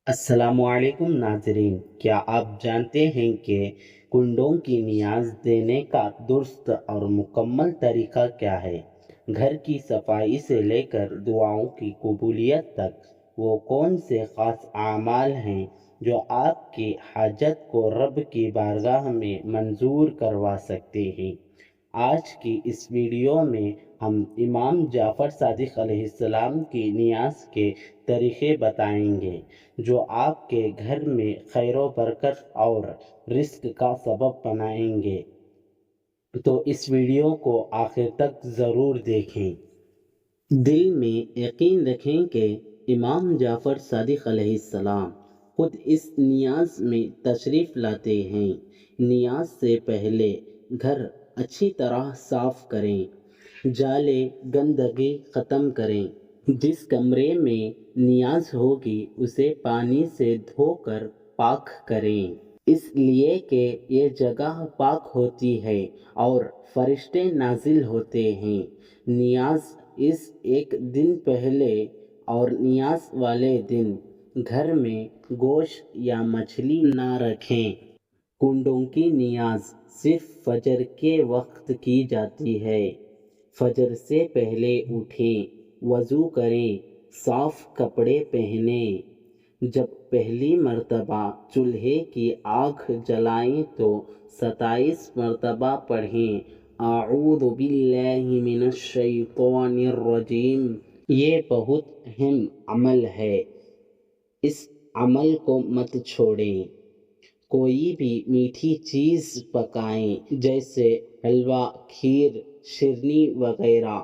السلام علیکم ناظرین، کیا آپ جانتے ہیں کہ کنڈوں کی نیاز دینے کا درست اور مکمل طریقہ کیا ہے؟ گھر کی صفائی سے لے کر دعاؤں کی قبولیت تک وہ کون سے خاص اعمال ہیں جو آپ کی حاجت کو رب کی بارگاہ میں منظور کروا سکتے ہیں؟ آج کی اس ویڈیو میں ہم امام جعفر صادق علیہ السلام کی نیاز کے طریقے بتائیں گے جو آپ کے گھر میں خیر و برکت اور رزق کا سبب بنائیں گے، تو اس ویڈیو کو آخر تک ضرور دیکھیں۔ دل میں یقین رکھیں کہ امام جعفر صادق علیہ السلام خود اس نیاز میں تشریف لاتے ہیں۔ نیاز سے پہلے گھر اچھی طرح صاف کریں، جالے گندگی ختم کریں۔ جس کمرے میں نیاز ہوگی اسے پانی سے دھو کر پاک کریں، اس لیے کہ یہ جگہ پاک ہوتی ہے اور فرشتے نازل ہوتے ہیں۔ نیاز اس ایک دن پہلے اور نیاز والے دن گھر میں گوشت یا مچھلی نہ رکھیں۔ کنڈوں کی نیاز صرف فجر کے وقت کی جاتی ہے۔ فجر سے پہلے اٹھیں، وضو کریں، صاف کپڑے پہنیں۔ جب پہلی مرتبہ چولہے کی آگ جلائیں تو 27 مرتبہ پڑھیں اعوذ باللہ من الشیطان الرجیم۔ یہ بہت اہم عمل ہے، اس عمل کو مت چھوڑیں۔ کوئی بھی میٹھی چیز پکائیں جیسے حلوہ، کھیر، شیرنی وغیرہ۔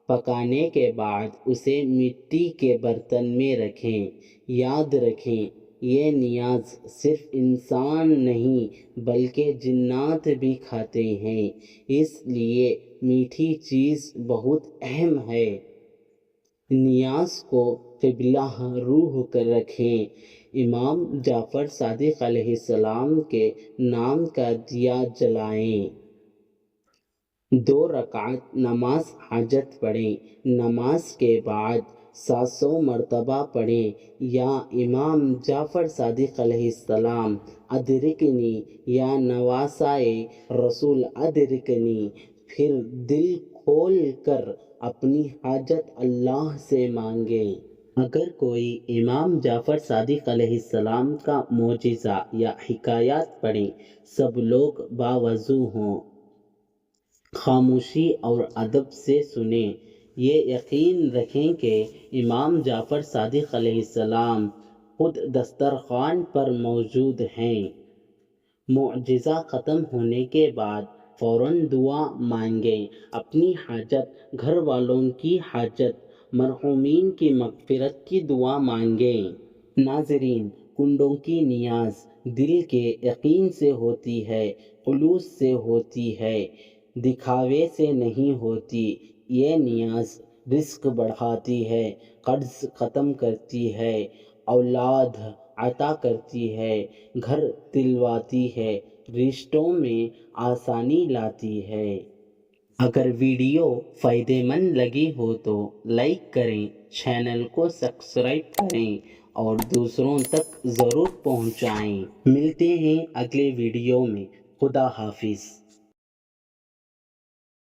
پکانے کے بعد اسے مٹی کے برتن میں رکھیں۔ یاد رکھیں، یہ نیاز صرف انسان نہیں بلکہ جنات بھی کھاتے ہیں، اس لیے میٹھی چیز بہت اہم ہے۔ نیاز کو قبلہ روح کر رکھیں۔ امام جعفر صادق علیہ السلام کے نام کا دیا جلائیں۔ 2 رکعت نماز حاجت پڑھیں۔ نماز کے بعد 700 مرتبہ پڑھیں یا امام جعفر صادق علیہ السلام ادرکنی یا نواسائے رسول ادرکنی، پھر دل کھول کر اپنی حاجت اللہ سے مانگیں۔ اگر کوئی امام جعفر صادق علیہ السلام کا معجزہ یا حکایات پڑھیں، سب لوگ باوضو ہوں، خاموشی اور ادب سے سنیں۔ یہ یقین رکھیں کہ امام جعفر صادق علیہ السلام خود دسترخوان پر موجود ہیں۔ معجزہ ختم ہونے کے بعد فوراً دعا مانگیں، اپنی حاجت، گھر والوں کی حاجت، مرحومین کی مغفرت کی دعا مانگیں۔ ناظرین، کنڈوں کی نیاز دل کے یقین سے ہوتی ہے، خلوص سے ہوتی ہے، دکھاوے سے نہیں ہوتی۔ یہ نیاز رزق بڑھاتی ہے، قرض ختم کرتی ہے، اولاد عطا کرتی ہے، گھر دلواتی ہے، رشتوں میں آسانی لاتی ہے۔ اگر ویڈیو فائدہ مند لگی ہو تو لائک کریں، چینل کو سبسکرائب کریں اور دوسروں تک ضرور پہنچائیں۔ ملتے ہیں اگلے ویڈیو میں۔ خدا حافظ۔